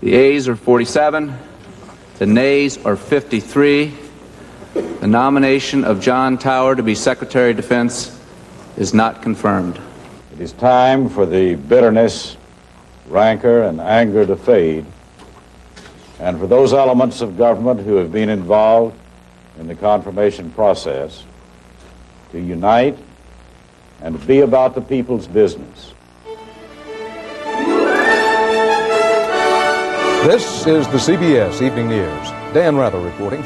The ayes are 47. The nays are 53. The nomination of John Tower to be Secretary of Defense is not confirmed. It is time for the bitterness, rancor, and anger to fade, and for those elements of government who have been involved in the confirmation process to unite and to be about the people's business. This is the CBS Evening News. Dan Rather reporting.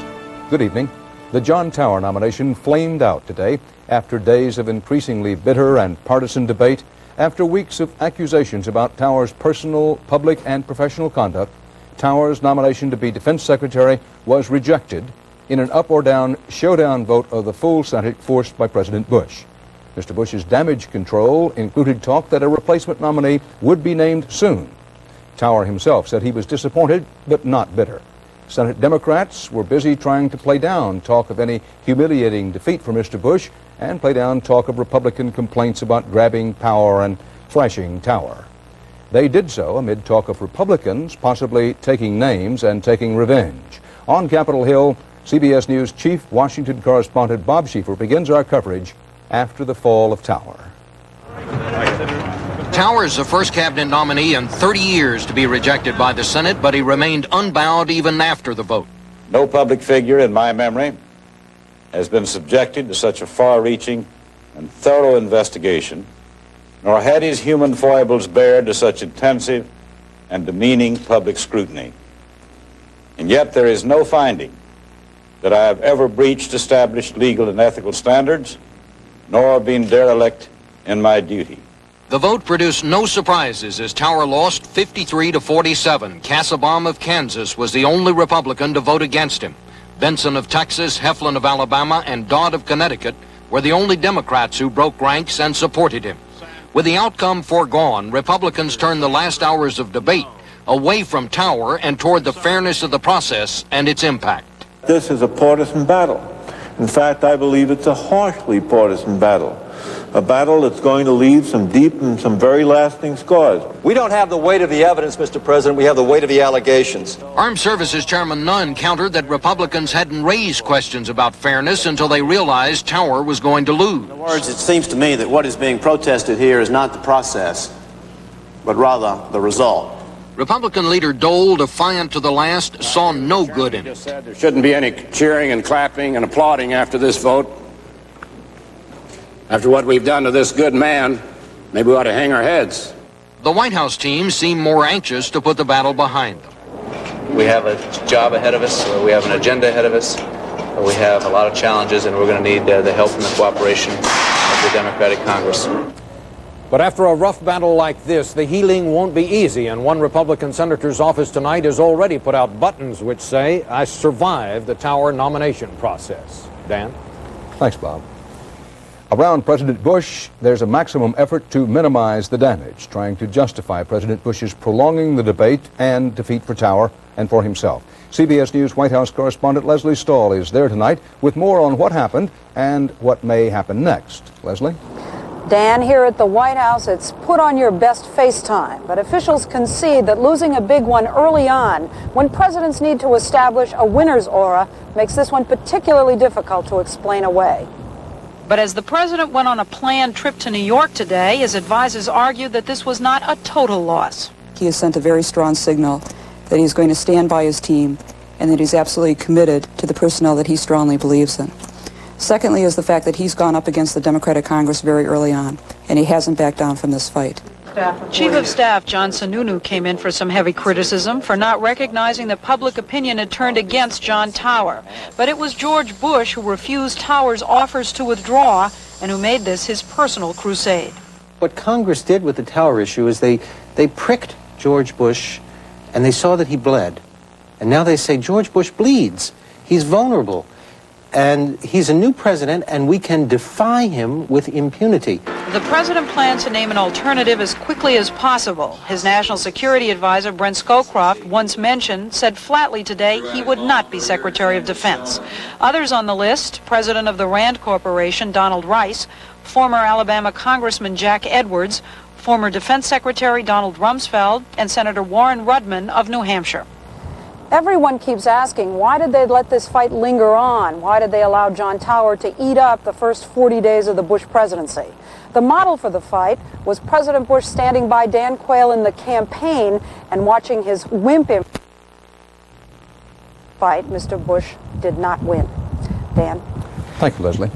Good evening. The John Tower nomination flamed out today after days of increasingly bitter and partisan debate, after weeks of accusations about Tower's personal, public, and professional conduct. Tower's nomination to be Defense Secretary was rejected in an up or down showdown vote of the full Senate forced by President Bush. Mr. Bush's damage control included talk that a replacement nominee would be named soon. Tower himself said he was disappointed but not bitter. Senate Democrats were busy trying to play down talk of any humiliating defeat for Mr. Bush and play down talk of Republican complaints about grabbing power and flashing Tower. They did so amid talk of Republicans possibly taking names and taking revenge. On Capitol Hill, CBS News Chief Washington correspondent Bob Schieffer begins our coverage after the fall of Tower. Tower is the first cabinet nominee in 30 years to be rejected by the Senate, but he remained unbowed even after the vote. No public figure in my memory has been subjected to such a far-reaching and thorough investigation, nor had his human foibles bared to such intensive and demeaning public scrutiny. And yet there is no finding that I have ever breached established legal and ethical standards, nor been derelict in my duty. The vote produced no surprises as Tower lost 53 to 47. Kassebaum of Kansas was the only Republican to vote against him. Benson of Texas, Heflin of Alabama, and Dodd of Connecticut were the only Democrats who broke ranks and supported him. With the outcome foregone, Republicans turned the last hours of debate away from Tower and toward the fairness of the process and its impact. This is a partisan battle. In fact, I believe it's a harshly partisan battle. A battle that's going to leave some deep and some very lasting scars. We don't have the weight of the evidence, Mr. President. We have the weight of the allegations. Armed Services Chairman Nunn countered that Republicans hadn't raised questions about fairness until they realized Tower was going to lose. In other words, it seems to me that what is being protested here is not the process, but rather the result. Republican leader Dole, defiant to the last, saw no good in it. There shouldn't be any cheering and clapping and applauding after this vote. After what we've done to this good man, maybe we ought to hang our heads. The White House team seemed more anxious to put the battle behind them. We have a job ahead of us. We have an agenda ahead of us. We have a lot of challenges, and we're going to need the help and the cooperation of the Democratic Congress. But after a rough battle like this, the healing won't be easy, and one Republican senator's office tonight has already put out buttons which say, "I survived the Tower nomination process." Dan? Thanks, Bob. Around President Bush, there's a maximum effort to minimize the damage, trying to justify President Bush's prolonging the debate and defeat for Tower and for himself. CBS News White House correspondent Leslie Stahl is there tonight with more on what happened and what may happen next. Leslie? Dan, here at the White House, it's put on your best FaceTime, but officials concede that losing a big one early on, when presidents need to establish a winner's aura, makes this one particularly difficult to explain away. But as the president went on a planned trip to New York today, his advisors argued that this was not a total loss. He has sent a very strong signal that he's going to stand by his team and that he's absolutely committed to the personnel that he strongly believes in. Secondly is the fact that he's gone up against the Democratic Congress very early on, and he hasn't backed down from this fight. Chief of Staff John Sununu came in for some heavy criticism for not recognizing that public opinion had turned against John Tower. But it was George Bush who refused Tower's offers to withdraw and who made this his personal crusade. What Congress did with the Tower issue is they pricked George Bush and they saw that he bled. And now they say George Bush bleeds. He's vulnerable. And he's a new president, and we can defy him with impunity. The president plans to name an alternative as quickly as possible. His national security advisor, Brent Scowcroft, once mentioned, said flatly today he would not be Secretary of Defense. Others on the list, President of the Rand Corporation, Donald Rice, former Alabama Congressman Jack Edwards, former Defense Secretary Donald Rumsfeld, and Senator Warren Rudman of New Hampshire. Everyone keeps asking, why did they let this fight linger on? Why did they allow John Tower to eat up the first 40 days of the Bush presidency? The model for the fight was President Bush standing by Dan Quayle in the campaign and watching his wimp fight. Mr. Bush did not win. Dan? Thank you, Leslie.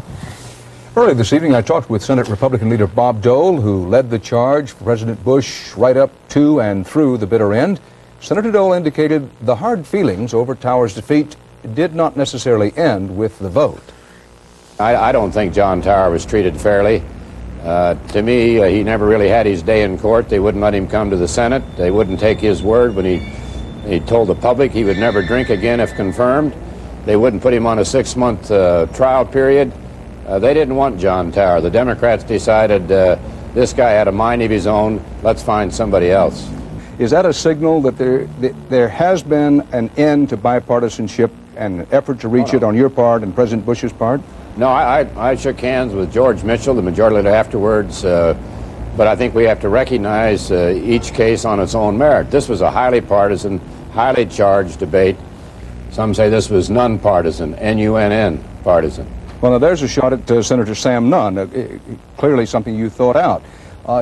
Earlier this evening, I talked with Senate Republican leader Bob Dole, who led the charge for President Bush right up to and through the bitter end. Senator Dole indicated the hard feelings over Tower's defeat did not necessarily end with the vote. I don't think John Tower was treated fairly. To me, he never really had his day in court. They wouldn't let him come to the Senate. They wouldn't take his word when he told the public he would never drink again if confirmed. They wouldn't put him on a 6-month trial period. They didn't want John Tower. The Democrats decided this guy had a mind of his own. Let's find somebody else. Is that a signal that there has been an end to bipartisanship and an effort to reach it on your part and President Bush's part? No, I shook hands with George Mitchell, the majority leader, afterwards, but I think we have to recognize each case on its own merit. This was a highly partisan, highly charged debate. Some say this was nonpartisan, N-U-N-N, partisan. Well, now there's a shot at Senator Sam Nunn, clearly something you thought out.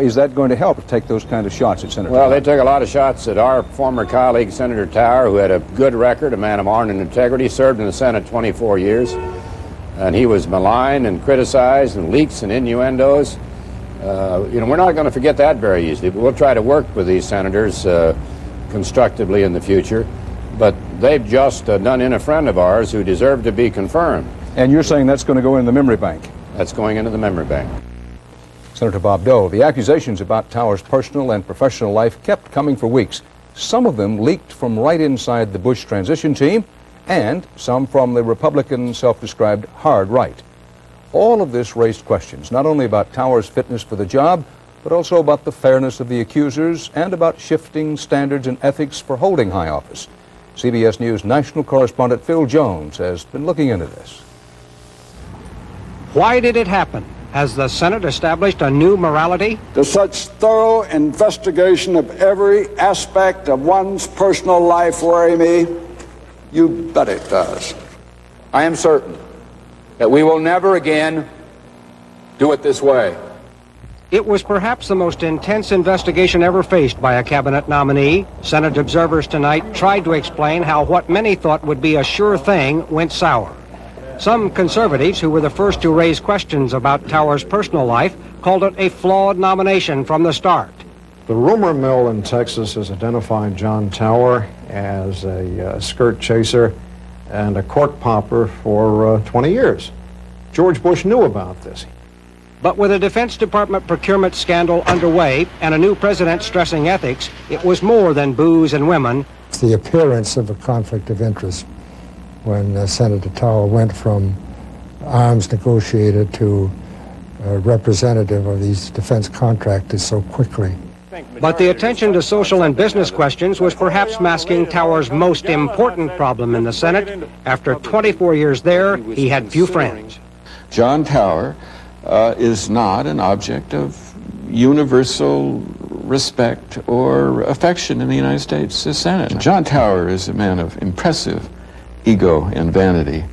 Is that going to help take those kind of shots at Senator Well, Tower? they took a lot of shots at our former colleague, Senator Tower, who had a good record, a man of honor and integrity, served in the Senate 24 years. And he was maligned and criticized and leaks and innuendos. We're not going to forget that very easily, but we'll try to work with these senators constructively in the future. But they've just done in a friend of ours who deserved to be confirmed. And you're saying that's going to go in the memory bank? That's going into the memory bank. Senator Bob Dole, the accusations about Tower's personal and professional life kept coming for weeks. Some of them leaked from right inside the Bush transition team, and some from the Republican self-described hard right. All of this raised questions, not only about Tower's fitness for the job, but also about the fairness of the accusers and about shifting standards and ethics for holding high office. CBS News national correspondent Phil Jones has been looking into this. Why did it happen? Has the Senate established a new morality? Does such thorough investigation of every aspect of one's personal life worry me? You bet it does. I am certain that we will never again do it this way. It was perhaps the most intense investigation ever faced by a cabinet nominee. Senate observers tonight tried to explain how what many thought would be a sure thing went sour. Some conservatives, who were the first to raise questions about Tower's personal life, called it a flawed nomination from the start. The rumor mill in Texas has identified John Tower as a skirt chaser and a cork popper for 20 years. George Bush knew about this. But with a Defense Department procurement scandal underway and a new president stressing ethics, it was more than booze and women. It's the appearance of a conflict of interest when Senator Tower went from arms negotiator to representative of these defense contractors so quickly. But the attention to social and business questions was perhaps masking Tower's most important problem in the Senate. After 24 years there, he had few friends. John Tower is not an object of universal respect or affection in the United States Senate. John Tower is a man of impressive ego and vanity.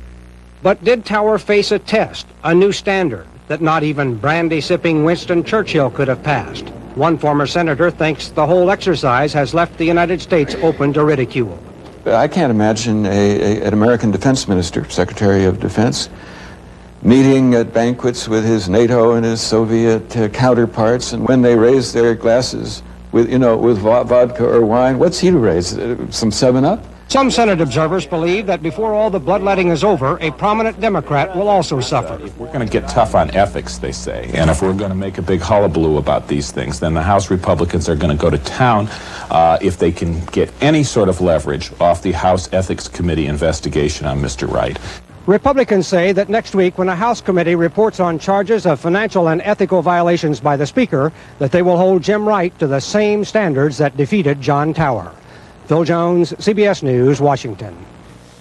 But did Tower face a test, a new standard, that not even brandy-sipping Winston Churchill could have passed? One former senator thinks the whole exercise has left the United States open to ridicule. I can't imagine an American defense minister, Secretary of Defense, meeting at banquets with his NATO and his Soviet counterparts, and when they raise their glasses with vodka or wine, what's he to raise? Some 7-Up? Some Senate observers believe that before all the bloodletting is over, a prominent Democrat will also suffer. We're going to get tough on ethics, they say, and if we're going to make a big hullabaloo about these things, then the House Republicans are going to go to town if they can get any sort of leverage off the House Ethics Committee investigation on Mr. Wright. Republicans say that next week, when a House committee reports on charges of financial and ethical violations by the Speaker, that they will hold Jim Wright to the same standards that defeated John Tower. Phil Jones, CBS News, Washington.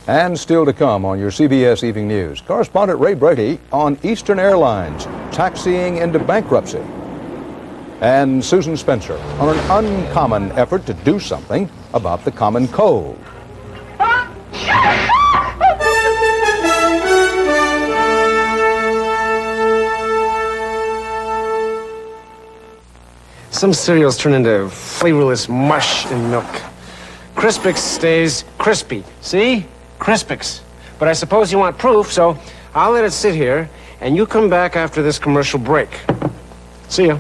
And still to come on your CBS Evening News, correspondent Ray Brady on Eastern Airlines taxiing into bankruptcy. And Susan Spencer on an uncommon effort to do something about the common cold. Some cereals turn into flavorless mush and milk. Crispix stays crispy. See? Crispix. But I suppose you want proof, so I'll let it sit here, and you come back after this commercial break. See ya.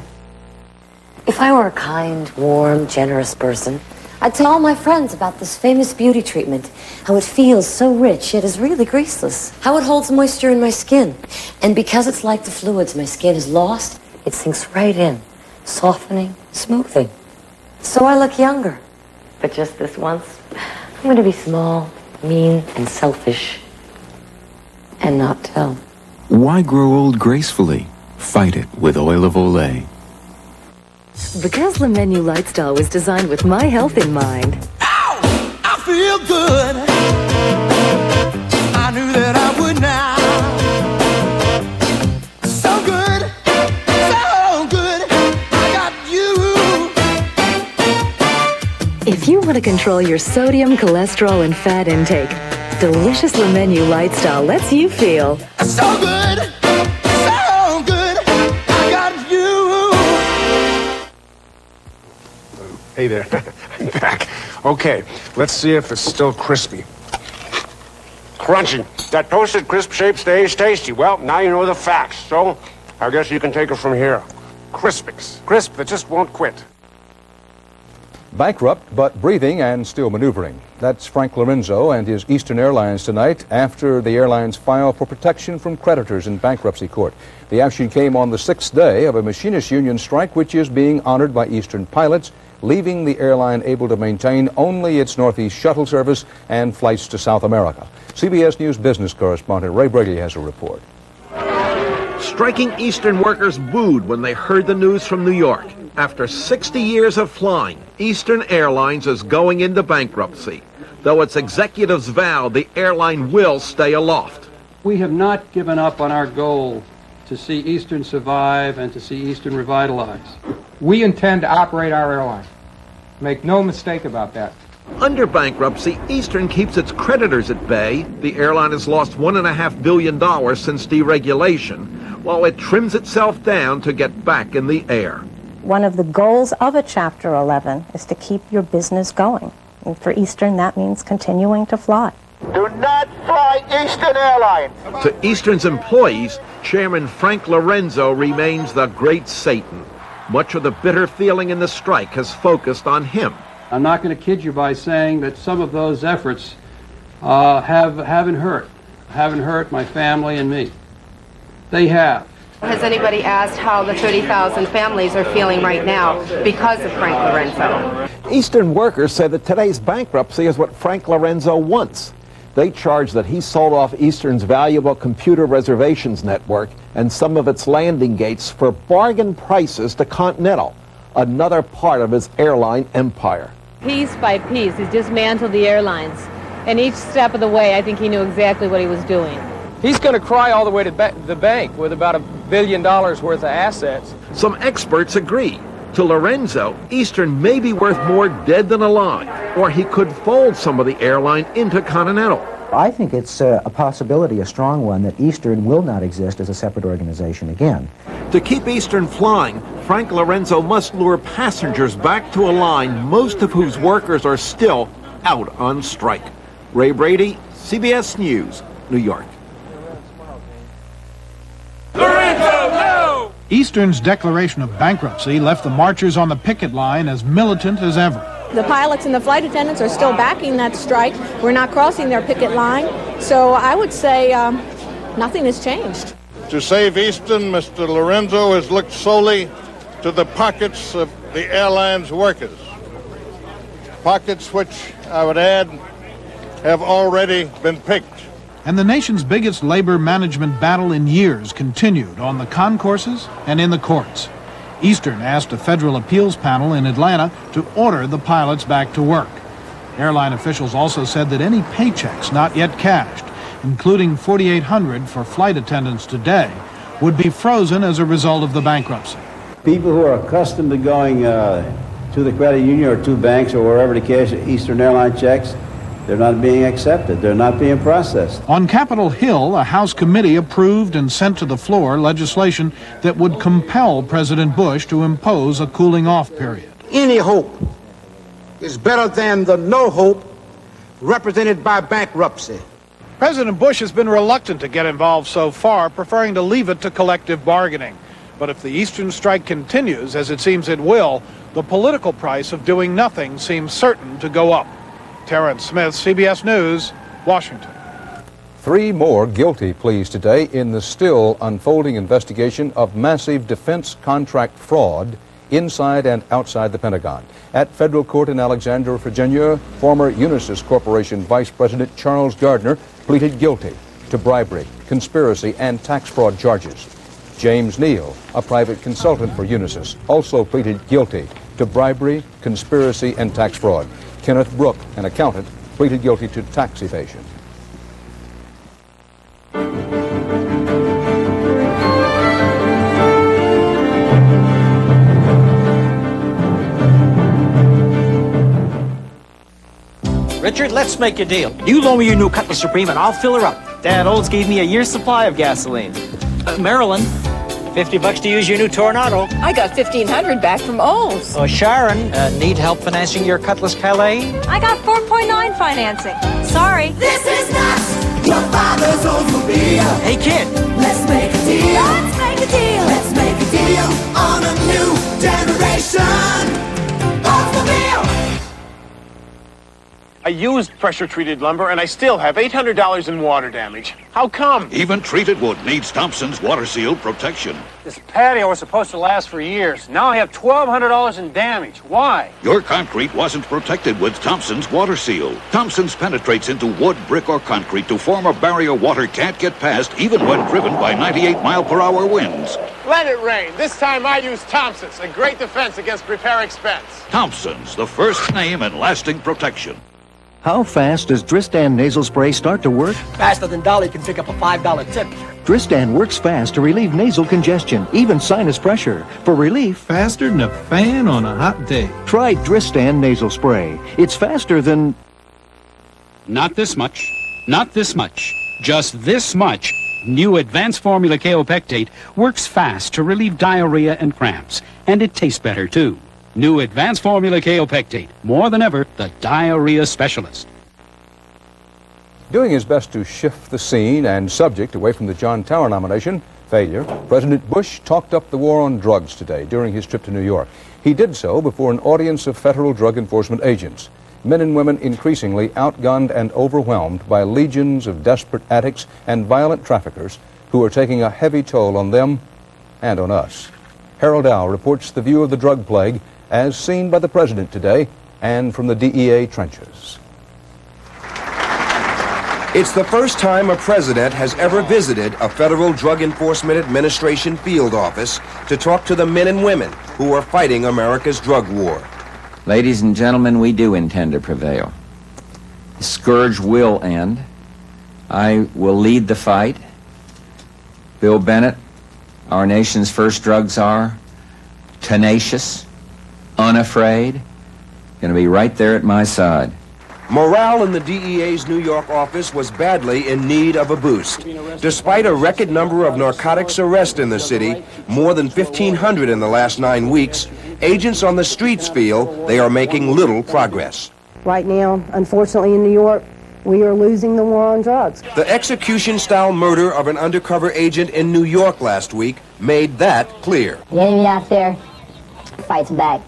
If I were a kind, warm, generous person, I'd tell all my friends about this famous beauty treatment, how it feels so rich yet is really greaseless, how it holds moisture in my skin. And because it's like the fluids my skin has lost, it sinks right in, softening, smoothing. So I look younger. But just this once, I'm going to be small, mean, and selfish, and not tell. Why grow old gracefully? Fight it with oil of Olay. Because the menu lifestyle was designed with my health in mind. Ow! I feel good. I knew that I would now. So good, so good. I got you. If you want to control your sodium, cholesterol, and fat intake, delicious Le Menu lifestyle lets you feel so good, so good. I got you. Hey there. I'm back. Okay, let's see if it's still crispy. Crunchy. That toasted crisp shape stays tasty. Well, now you know the facts, so I guess you can take it from here. Crispix. Crisp that just won't quit. Bankrupt, but breathing and still maneuvering. That's Frank Lorenzo and his Eastern Airlines tonight after the airlines filed for protection from creditors in bankruptcy court. The action came on the 6th day of a machinist union strike, which is being honored by Eastern pilots, leaving the airline able to maintain only its Northeast shuttle service and flights to South America. CBS News business correspondent Ray Brady has a report. Striking Eastern workers booed when they heard the news from New York. After 60 years of flying, Eastern Airlines is going into bankruptcy. Though its executives vow the airline will stay aloft. We have not given up on our goal to see Eastern survive and to see Eastern revitalize. We intend to operate our airline. Make no mistake about that. Under bankruptcy, Eastern keeps its creditors at bay. The airline has lost $1.5 billion since deregulation, while it trims itself down to get back in the air. One of the goals of a Chapter 11 is to keep your business going. And for Eastern, that means continuing to fly. Do not fly Eastern Airlines. To Eastern's employees, Chairman Frank Lorenzo remains the great Satan. Much of the bitter feeling in the strike has focused on him. I'm not going to kid you by saying that some of those efforts haven't hurt my family and me. They have. Has anybody asked how the 30,000 families are feeling right now because of Frank Lorenzo? Eastern workers say that today's bankruptcy is what Frank Lorenzo wants. They charge that he sold off Eastern's valuable computer reservations network and some of its landing gates for bargain prices to Continental, another part of his airline empire. Piece by piece, he's dismantled the airlines. And each step of the way, I think he knew exactly what he was doing. He's going to cry all the way to the bank with about $1 billion worth of assets. Some experts agree. To Lorenzo, Eastern may be worth more dead than alive, or he could fold some of the airline into Continental. I think it's a possibility, a strong one, that Eastern will not exist as a separate organization again. To keep Eastern flying, Frank Lorenzo must lure passengers back to a line most of whose workers are still out on strike. Ray Brady, CBS News, New York. Lorenzo, no! Eastern's declaration of bankruptcy left the marchers on the picket line as militant as ever. The pilots and the flight attendants are still backing that strike. We're not crossing their picket line. So I would say nothing has changed. To save Eastern, Mr. Lorenzo has looked solely to the pockets of the airline's workers. Pockets which, I would add, have already been picked. And the nation's biggest labor management battle in years continued on the concourses and in the courts. Eastern asked a federal appeals panel in Atlanta to order the pilots back to work. Airline officials also said that any paychecks not yet cashed, including $4,800 for flight attendants today, would be frozen as a result of the bankruptcy. People who are accustomed to going to the credit union or to banks or wherever to cash Eastern Airline checks, they're not being accepted. They're not being processed. On Capitol Hill, a House committee approved and sent to the floor legislation that would compel President Bush to impose a cooling-off period. Any hope is better than the no hope represented by bankruptcy. President Bush has been reluctant to get involved so far, preferring to leave it to collective bargaining. But if the Eastern strike continues, as it seems it will, the political price of doing nothing seems certain to go up. Terrence Smith, CBS News, Washington. 3 more guilty pleas today in the still unfolding investigation of massive defense contract fraud inside and outside the Pentagon. At federal court in Alexandria, Virginia, former Unisys Corporation Vice President Charles Gardner pleaded guilty to bribery, conspiracy, and tax fraud charges. James Neal, a private consultant for Unisys, also pleaded guilty to bribery, conspiracy, and tax fraud. Kenneth Brook, an accountant, pleaded guilty to tax evasion. Richard, let's make a deal. You loan me your new Cutlass Supreme and I'll fill her up. Dad Olds gave me a year's supply of gasoline. Marilyn, $50 to use your new Tornado. I got $1,500 back from Olds. Oh, Sharon, need help financing your Cutlass Calais? I got 4.9 financing. Sorry. This is not your father's Oldsmobile. Hey, kid. Let's make a deal. Let's make a deal. Let's make a deal on a new generation Oldsmobile. I used pressure-treated lumber, and I still have $800 in water damage. How come? Even treated wood needs Thompson's Water Seal protection. This patio was supposed to last for years. Now I have $1,200 in damage. Why? Your concrete wasn't protected with Thompson's Water Seal. Thompson's penetrates into wood, brick, or concrete to form a barrier water can't get past, even when driven by 98-mile-per-hour winds. Let it rain. This time I use Thompson's, a great defense against repair expense. Thompson's, the first name in lasting protection. How fast does Dristan nasal spray start to work? Faster than Dolly can pick up a $5 tip. Dristan works fast to relieve nasal congestion, even sinus pressure. For relief, faster than a fan on a hot day. Try Dristan nasal spray. It's faster than... Not this much. Not this much. Just this much. New Advanced Formula Kaopectate works fast to relieve diarrhea and cramps. And it tastes better, too. New Advanced Formula Kaopectate. More than ever, the diarrhea specialist. Doing his best to shift the scene and subject away from the John Tower nomination failure, President Bush talked up the war on drugs today during his trip to New York. He did so before an audience of federal drug enforcement agents, men and women increasingly outgunned and overwhelmed by legions of desperate addicts and violent traffickers who are taking a heavy toll on them and on us. Harold Dow reports the view of the drug plague as seen by the president today and from the DEA trenches. It's the first time a president has ever visited a Federal Drug Enforcement Administration field office to talk to the men and women who are fighting America's drug war. Ladies and gentlemen, we do intend to prevail. The scourge will end. I will lead the fight. Bill Bennett, our nation's first drug czar, tenacious, unafraid, going to be right there at my side. Morale in the DEA's New York office was badly in need of a boost. Despite a record number of narcotics arrests in the city, more than 1,500 in the last 9 weeks, agents on the streets feel they are making little progress. Right now, unfortunately in New York, we are losing the war on drugs. The execution-style murder of an undercover agent in New York last week made that clear. The enemy out there fights back.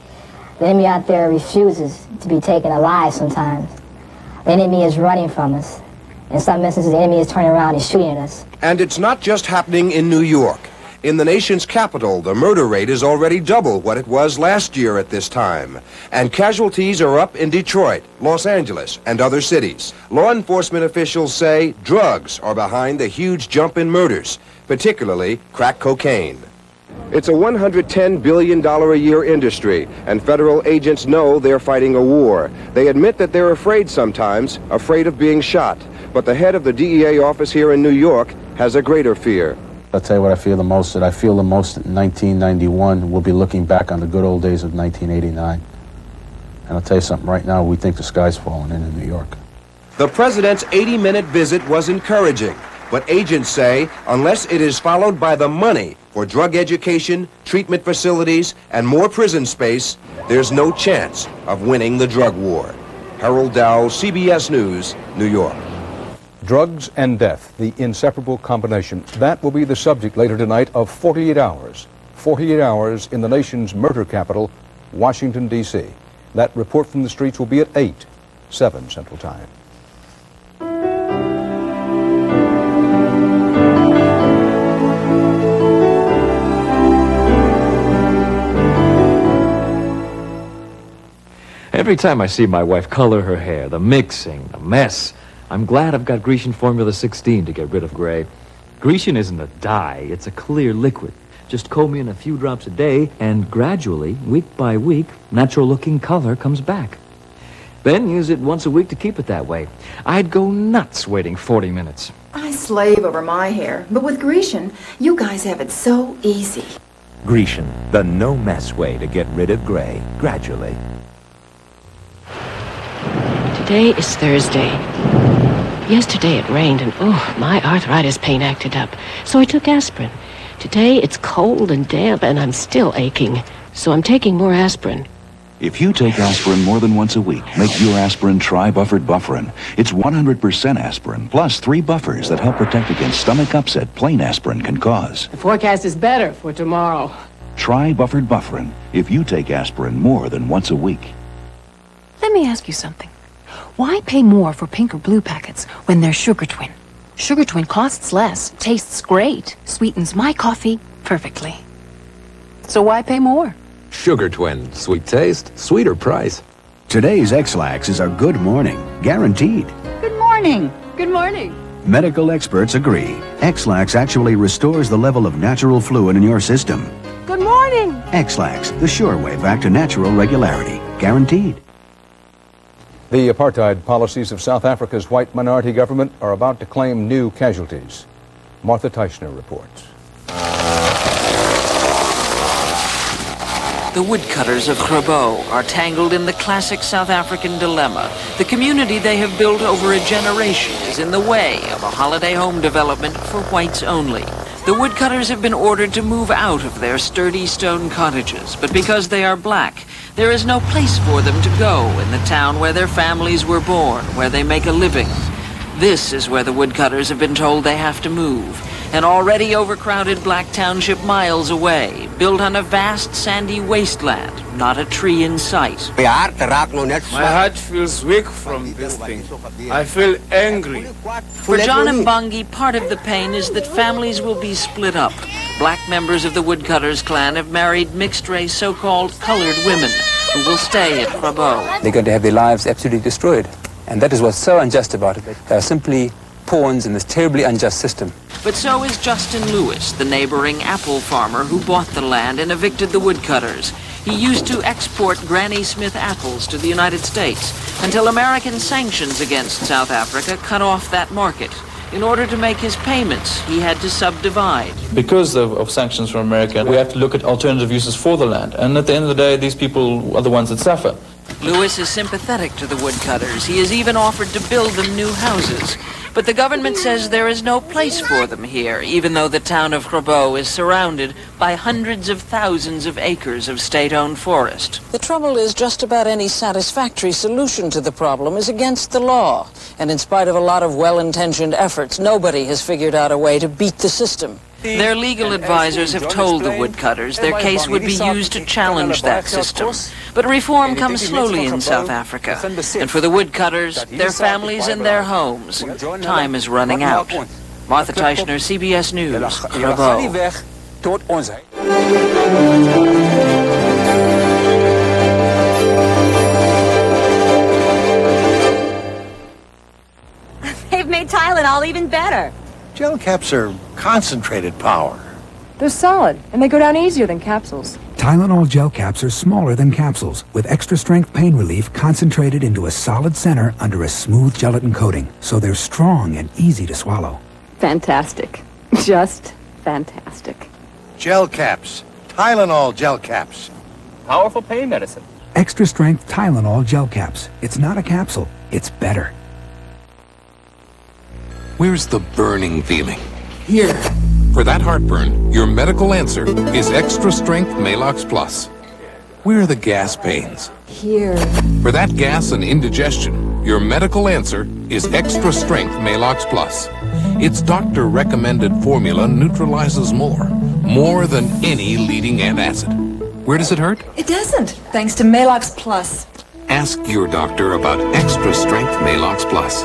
The enemy out there refuses to be taken alive sometimes. The enemy is running from us. In some instances, the enemy is turning around and shooting at us. And it's not just happening in New York. In the nation's capital, the murder rate is already double what it was last year at this time. And casualties are up in Detroit, Los Angeles, and other cities. Law enforcement officials say drugs are behind the huge jump in murders, particularly crack cocaine. It's a $110 billion a year industry, and federal agents know they're fighting a war. They admit that they're afraid sometimes, afraid of being shot. But the head of the DEA office here in New York has a greater fear. I'll tell you what I feel the most, that I feel the most in 1991. We'll be looking back on the good old days of 1989. And I'll tell you something right now, we think the sky's falling in New York. The president's 80-minute visit was encouraging, but agents say unless it is followed by the money for drug education, treatment facilities, and more prison space, there's no chance of winning the drug war. Harold Dowell, CBS News, New York. Drugs and death, the inseparable combination. That will be the subject later tonight of 48 Hours. 48 Hours in the nation's murder capital, Washington, D.C. That report from the streets will be at 8/7 Central Time. Every time I see my wife color her hair, the mixing, the mess, I'm glad I've got Grecian Formula 16 to get rid of gray. Grecian isn't a dye, it's a clear liquid. Just comb in a few drops a day, and gradually, week by week, natural-looking color comes back. Then use it once a week to keep it that way. I'd go nuts waiting 40 minutes. I slave over my hair, but with Grecian, you guys have it so easy. Grecian, the no-mess way to get rid of gray, gradually. Today is Thursday. Yesterday it rained and, my arthritis pain acted up. So I took aspirin. Today it's cold and damp and I'm still aching. So I'm taking more aspirin. If you take aspirin more than once a week, make your aspirin tri-buffered bufferin. It's 100% aspirin, plus 3 buffers that help protect against stomach upset plain aspirin can cause. The forecast is better for tomorrow. Tri-buffered bufferin if you take aspirin more than once a week. Let me ask you something. Why pay more for pink or blue packets when they're Sugar Twin? Sugar Twin costs less, tastes great, sweetens my coffee perfectly. So why pay more? Sugar Twin. Sweet taste, sweeter price. Today's X-Lax is a good morning, guaranteed. Good morning. Good morning. Medical experts agree. X-Lax actually restores the level of natural fluid in your system. Good morning. X-Lax, the sure way back to natural regularity, guaranteed. The apartheid policies of South Africa's white minority government are about to claim new casualties. Martha Teichner reports. The woodcutters of Grabo are tangled in the classic South African dilemma. The community they have built over a generation is in the way of a holiday home development for whites only. The woodcutters have been ordered to move out of their sturdy stone cottages, but because they are black, there is no place for them to go in the town where their families were born, where they make a living. This is where the woodcutters have been told they have to move. An already overcrowded black township miles away, built on a vast sandy wasteland, not a tree in sight. My heart feels weak from this thing. I feel angry. For John Mbangi, part of the pain is that families will be split up. Black members of the woodcutters clan have married mixed-race so-called colored women who will stay at Grabo. They're going to have their lives absolutely destroyed. And that is what's so unjust about it. They are simply pawns in this terribly unjust system. But so is Justin Lewis, the neighboring apple farmer who bought the land and evicted the woodcutters. He used to export Granny Smith apples to the United States until American sanctions against South Africa cut off that market. In order to make his payments, he had to subdivide. Because of sanctions from America, we have to look at alternative uses for the land. And at the end of the day, these people are the ones that suffer. Lewis is sympathetic to the woodcutters. He has even offered to build them new houses. But the government says there is no place for them here, even though the town of Grabo is surrounded by hundreds of thousands of acres of state-owned forest. The trouble is just about any satisfactory solution to the problem is against the law. And in spite of a lot of well-intentioned efforts, nobody has figured out a way to beat the system. Their legal advisors have told the woodcutters their case would be used to challenge that system. But reform comes slowly in South Africa. And for the woodcutters, their families and their homes, time is running out. Martha Teichner, CBS News, Grabo. They've made Tylenol even better. Gel caps are concentrated power. They're solid, and they go down easier than capsules. Tylenol gel caps are smaller than capsules, with extra-strength pain relief concentrated into a solid center under a smooth gelatin coating, so they're strong and easy to swallow. Fantastic. Just fantastic. Gel caps. Tylenol gel caps. Powerful pain medicine. Extra strength Tylenol gel caps. It's not a capsule, it's better. Where's the burning feeling? Here. For that heartburn, your medical answer is Extra Strength Malox Plus. Where are the gas pains? Here. For that gas and indigestion, your medical answer is Extra Strength Malox Plus. Its doctor-recommended formula neutralizes more than any leading antacid. Where does it hurt? It doesn't, thanks to Malox Plus. Ask your doctor about Extra Strength Malox Plus.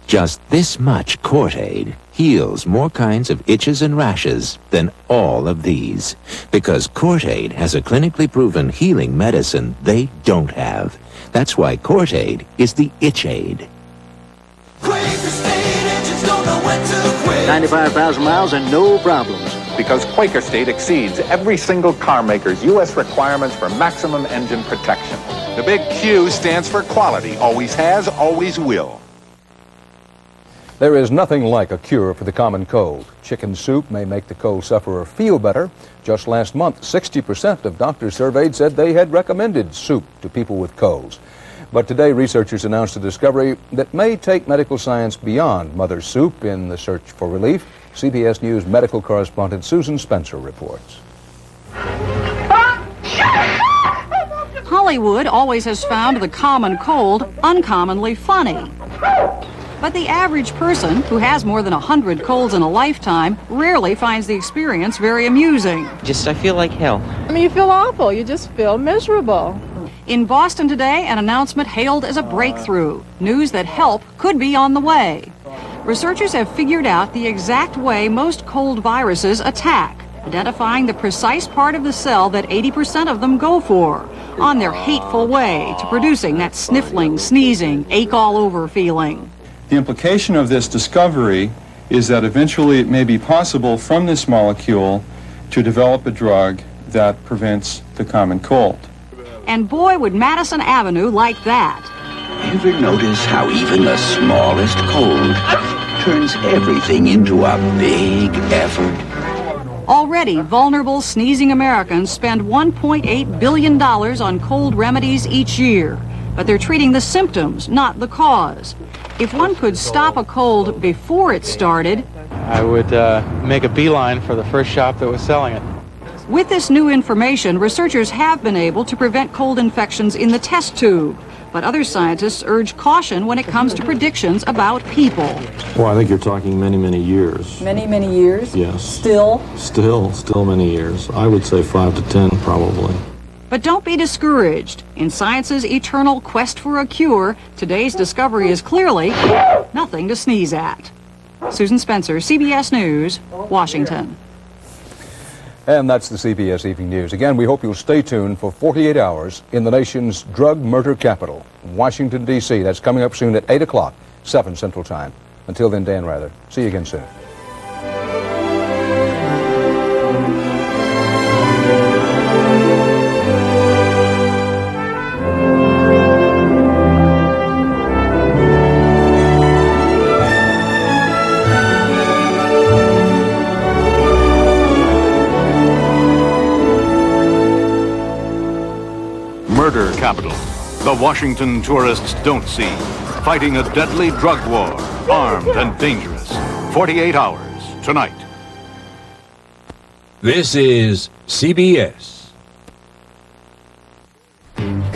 Just this much Cortaid heals more kinds of itches and rashes than all of these. Because Cortaid has a clinically proven healing medicine they don't have. That's why Cortaid is the itch aid. 95,000 miles and no problems. Because Quaker State exceeds every single car maker's U.S. requirements for maximum engine protection. The big Q stands for quality. Always has, always will. There is nothing like a cure for the common cold. Chicken soup may make the cold sufferer feel better. Just last month, 60% of doctors surveyed said they had recommended soup to people with colds. But today, researchers announced a discovery that may take medical science beyond mother soup in the search for relief. CBS News medical correspondent Susan Spencer reports. Hollywood always has found the common cold uncommonly funny. But the average person who has more than 100 colds in a lifetime rarely finds the experience very amusing. I feel like hell. I mean, you feel awful. You just feel miserable. In Boston today, an announcement hailed as a breakthrough. News that help could be on the way. Researchers have figured out the exact way most cold viruses attack, identifying the precise part of the cell that 80% of them go for, on their hateful way to producing that sniffling, sneezing, ache-all-over feeling. The implication of this discovery is that eventually it may be possible from this molecule to develop a drug that prevents the common cold. And boy, would Madison Avenue like that. Ever notice how even the smallest cold turns everything into a big effort? Already, vulnerable, sneezing Americans spend $1.8 billion on cold remedies each year. But they're treating the symptoms, not the cause. If one could stop a cold before it started, I would make a beeline for the first shop that was selling it. With this new information, researchers have been able to prevent cold infections in the test tube. But other scientists urge caution when it comes to predictions about people. Well, I think you're talking many, many years. Many, many years? Yes. Still many years. I would say 5 to 10, probably. But don't be discouraged. In science's eternal quest for a cure, today's discovery is clearly nothing to sneeze at. Susan Spencer, CBS News, Washington. And that's the CBS Evening News. Again, we hope you'll stay tuned for 48 hours in the nation's drug murder capital, Washington, D.C. That's coming up soon at 8 o'clock, 7 Central Time. Until then, Dan Rather. See you again soon. Murder capital. The Washington tourists don't see. Fighting a deadly drug war. Armed and dangerous. 48 hours tonight. This is CBS.